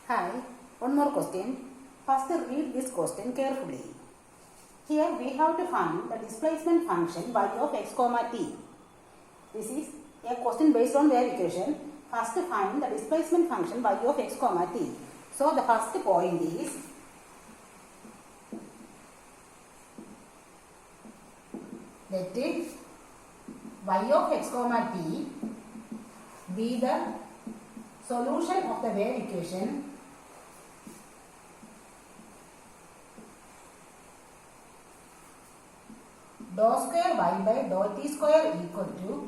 Hi, one more question. First read this question carefully. Here we have to find the displacement function y of x comma t. This is a question based on their equation. First find the displacement function y of x comma t. So the first point is let y of x comma t be the solution of the wave equation dou square y by dou t square equal to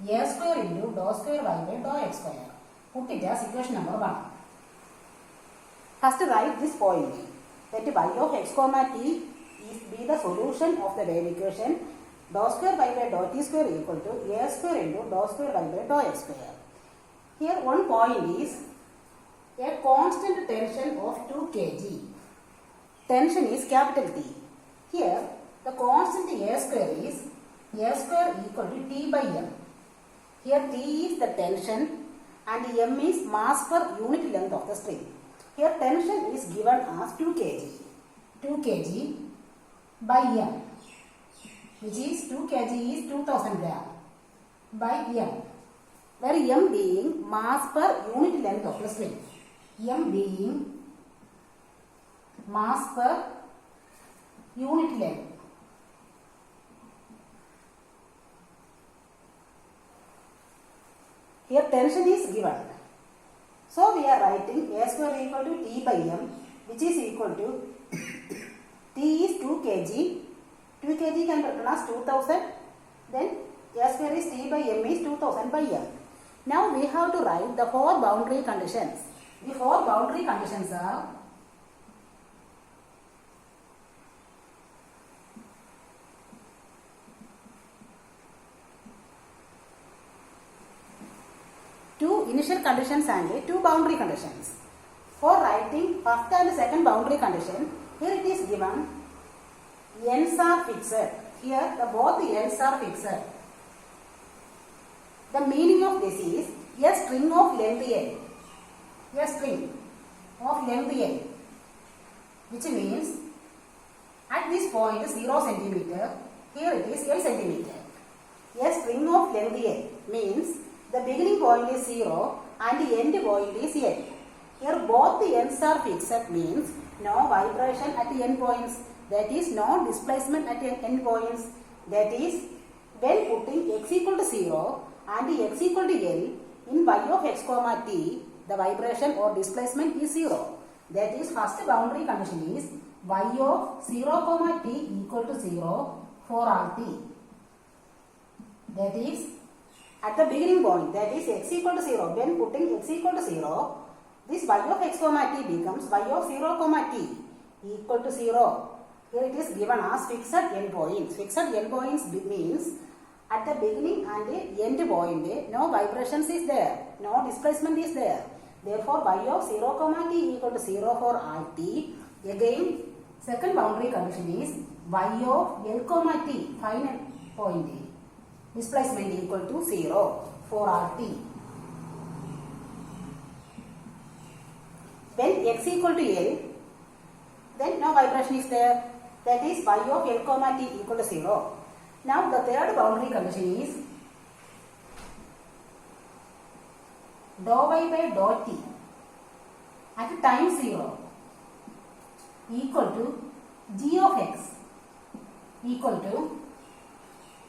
a square into dou square y by dou x square. Put it as equation number 1. First write this point that y of x comma t is be the solution of the wave equation dou square y by dou t square equal to a square into dou square y by dou x square. Here one point is a constant tension of 2 kg. Tension is capital T. Here the constant a square is a square equal to T by m. Here T is the tension and m is mass per unit length of the string. Here tension is given as 2 kg. 2 kg by m, which is 2 kg is 2000 gram by m, where m being mass per unit length of the string. M being mass per unit length. Here tension is given. So we are writing a square equal to T by m, which is equal to T is 2 kg. 2 kg can be written as 2000. Then a square is T by m is 2000 by m. Now we have to write the 4 boundary conditions. The 4 boundary conditions are two initial conditions and 2 boundary conditions. For writing first and second boundary condition, here it is given n's are fixed. Here both the n's are fixed. The meaning of this is a string of length n. A string of length n, which means at this point 0 centimeter, here it is l centimeter. A string of length n means the beginning point is 0 and the end point is n. Here both the ends are fixed means no vibration at the end points, that is no displacement at the end points, that is when putting x equal to 0 and x equal to l in y of x comma t, the vibration or displacement is 0. That is first boundary condition is y of 0 comma t equal to 0 for all t. That is at the beginning point, that is x equal to 0. When putting x equal to 0, this y of x comma t becomes y of 0 comma t equal to 0. Here it is given as fixed endpoints. Fixed endpoints means at the beginning and the end point, no vibrations is there, no displacement is there. Therefore, y of 0 comma t equal to 0 for all t. Again, second boundary condition is y of l comma t, final point, displacement equal to 0 for all t. When x equal to l, then no vibration is there. That is y of l comma t equal to 0. Now the third boundary condition is dou y by dou t at time 0 equal to g of x equal to,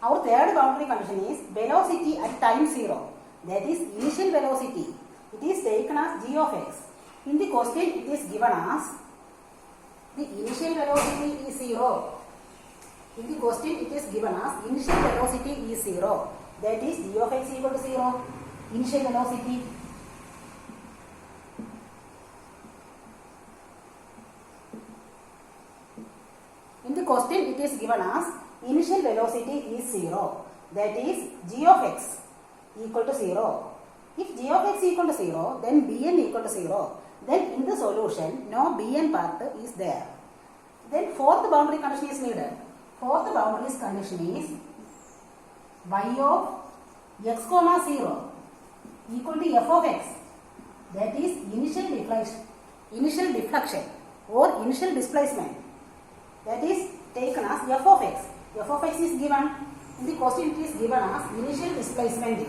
our third boundary condition is velocity at time 0, that is initial velocity. It is taken as g of x. In the question it is given as the initial velocity is 0. In the question it is given as initial velocity is 0. That is g of x equal to 0. Initial velocity. In the question it is given as initial velocity is 0. That is g of x equal to 0. If g of x equal to 0, then bn equal to 0. Then in the solution, no bn part is there. Then fourth boundary condition is needed. Fourth boundary condition is y of x comma 0 equal to f of x. That is initial deflection initial deflection or initial displacement, that is taken as f of x. F of x is given, in the question it is given as initial displacement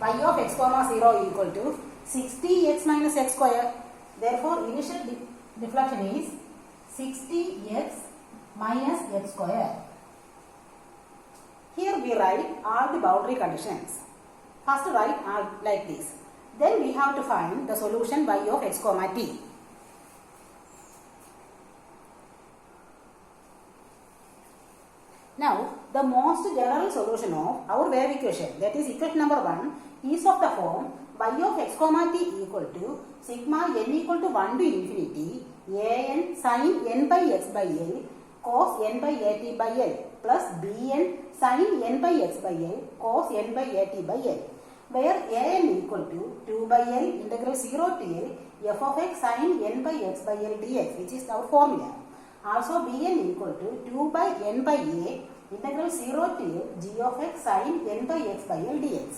y of x comma 0 equal to 60x minus x square. Therefore, initial deflection is 60x minus x square. Here we write all the boundary conditions. First write all like this. Then we have to find the solution y of x comma t. Now, the most general solution of our wave equation, that is equation number 1, is of the form y of x comma t equal to sigma n equal to 1 to infinity an sin n by x by l cos n by at by l plus bn sin n by x by l cos n by at by l, where an equal to 2 by l integral 0 to l f of x sin n by x by l dx, which is our formula. Also bn equal to 2 by n by a integral 0 to l g of x sin n by x by l dx.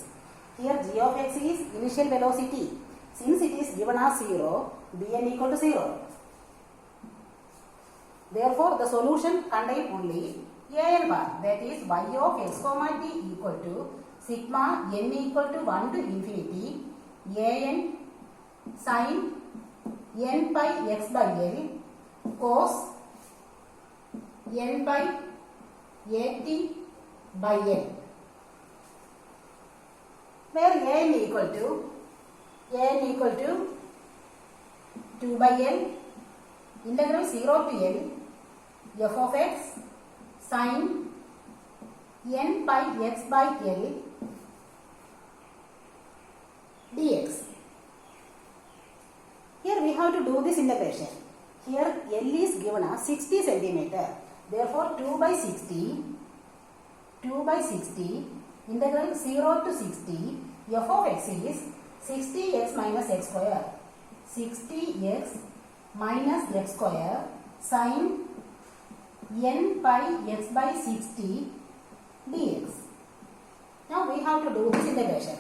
Here g of x is initial velocity. Since it is given as 0, bn equal to 0. Therefore, the solution contains only an bar, that is y of x comma t equal to sigma n equal to 1 to infinity an sin n by x by l cos n by at by l, where an equal to 2 by l integral 0 to l f of x sin n by x by l dx. Here we have to do this integration. Here l is given as 60 centimeter. Therefore 2 by 60 integral 0 to 60 f of x is 60x minus x square. 60x minus x square sin n by x by 60 dx. Now we have to do this integration.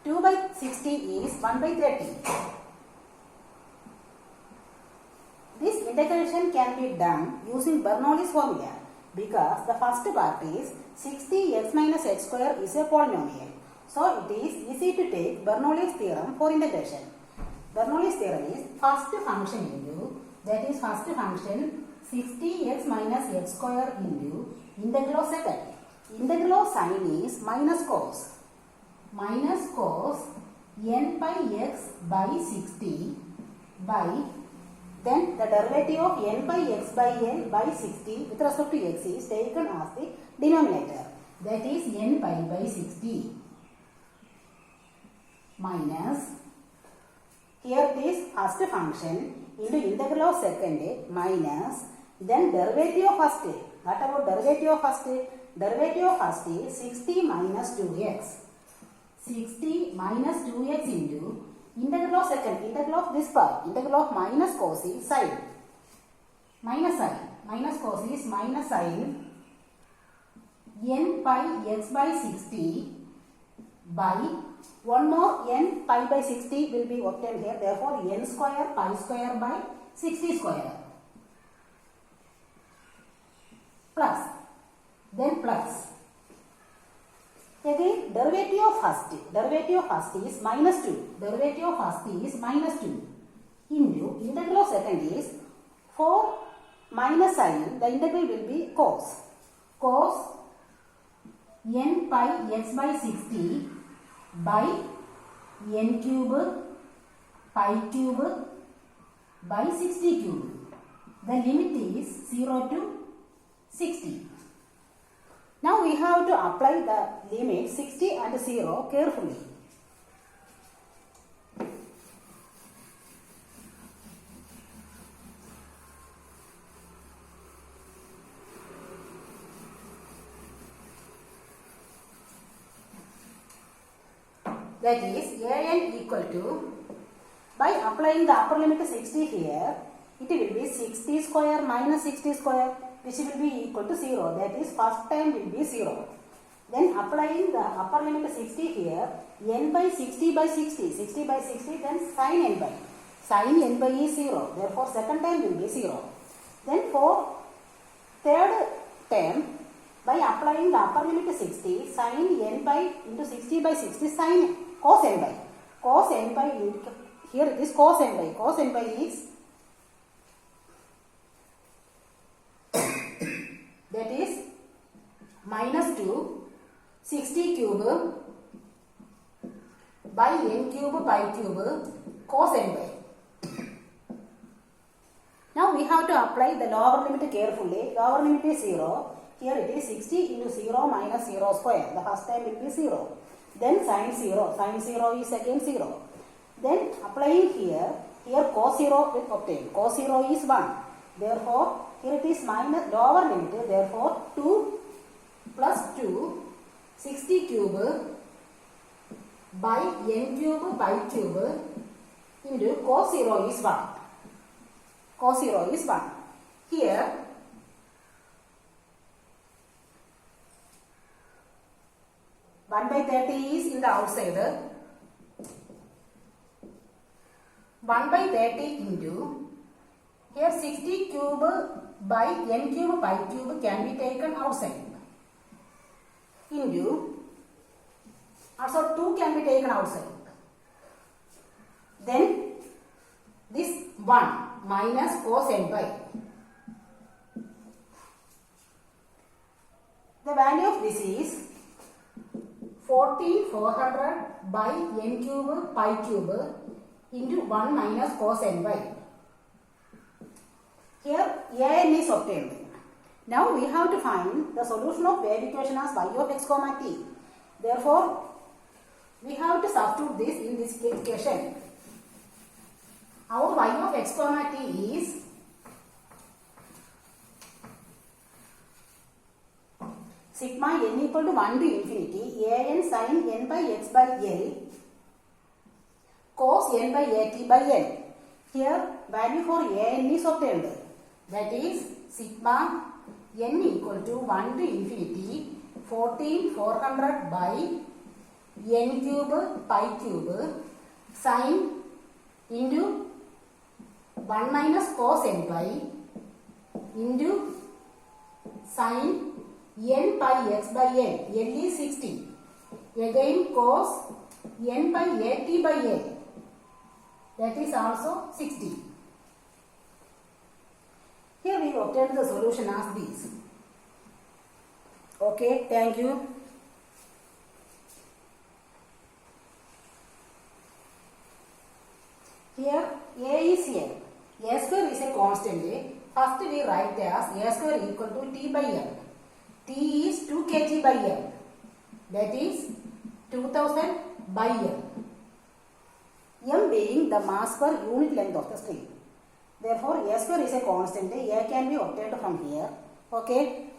Two by 60 is 1 by 30. This integration can be done using Bernoulli's formula, because the first part is 60x minus x square is a polynomial. So it is easy to take Bernoulli's theorem for integration. Bernoulli's theorem is first function into, that is first function 60x minus x square into integral of second. Integral of sine is minus cos n by x by 60 by, then the derivative of n by x by l by 60 with respect to x is taken as the denominator, that is n pi by 60 minus, here it is first function into integral of second minus, then derivative of first. What about derivative of first? Derivative of first is 60 minus 2x. 60 minus 2x into integral of second, integral of this part, integral of minus cos is sine. Minus cos is minus sine n pi x by 60 by, one more n pi by 60 will be obtained here, therefore n square pi square by 60 square plus, then plus. Again, derivative of first is minus 2. Derivative of first is minus 2 into integral of second is 4 minus sine. The integral will be cos n pi x by 60 by n cube pi cube by 60 cube. The limit is 0 to 60. Now we have to apply the limit 60 and 0 carefully. That is an equal to, by applying the upper limit 60 here, it will be 60 square minus 60 square. which will be equal to 0. That is, first time will be 0. Then applying the upper limit 60 here, n by 60 by 60, 60 by 60, then sin n by. Sin n by is 0. Therefore, second time will be 0. Then for third term, by applying the upper limit 60, sin n by into 60 by 60, sin cos n by. Cos n by, here it is cos n by. Cos n by is, that is minus 2 60 cube by n cube by cube cos n by. Now we have to apply the lower limit carefully. Lower limit is 0. Here it is 60 into 0 minus 0 square. The first time will be 0. Then sin 0. Sin 0 is again 0. Then applying here cos 0 will obtain. Cos 0 is 1. Therefore, here it is minus lower limit. Therefore, 2 plus 2 60 cube by n cube by cube into cos 0 is 1. Cos 0 is 1. Here, one by 30 is in the outside. 1 by 30 into, here 60 cube by n cube by cube can be taken outside. Into, also 2 can be taken outside. Then this 1 minus cos n by. The value of this is 14,400 by n cube pi cube into 1 minus cos n by. Here an is obtained. Now we have to find the solution of wave equation as y of x comma t. Therefore, we have to substitute this in this equation. Our y of x comma t is sigma n equal to 1 to infinity a n sin n by x by L cos n by a t by n. Here value for a n is obtained. That is sigma n equal to 1 to infinity 14,400 by n cube pi cube sin into 1 minus cos n pi into sin n pi x by n. L is 60. Again cos n by a t by n. That is also 60. Here we obtained the solution as this. Okay, thank you. Here a is a. A square is a constant. First we write as a square equal to t by l. T is 2 kg by l. That is 2000 by l. M being the mass per unit length of the string. Therefore, a square is a constant. A can be obtained from here. Okay.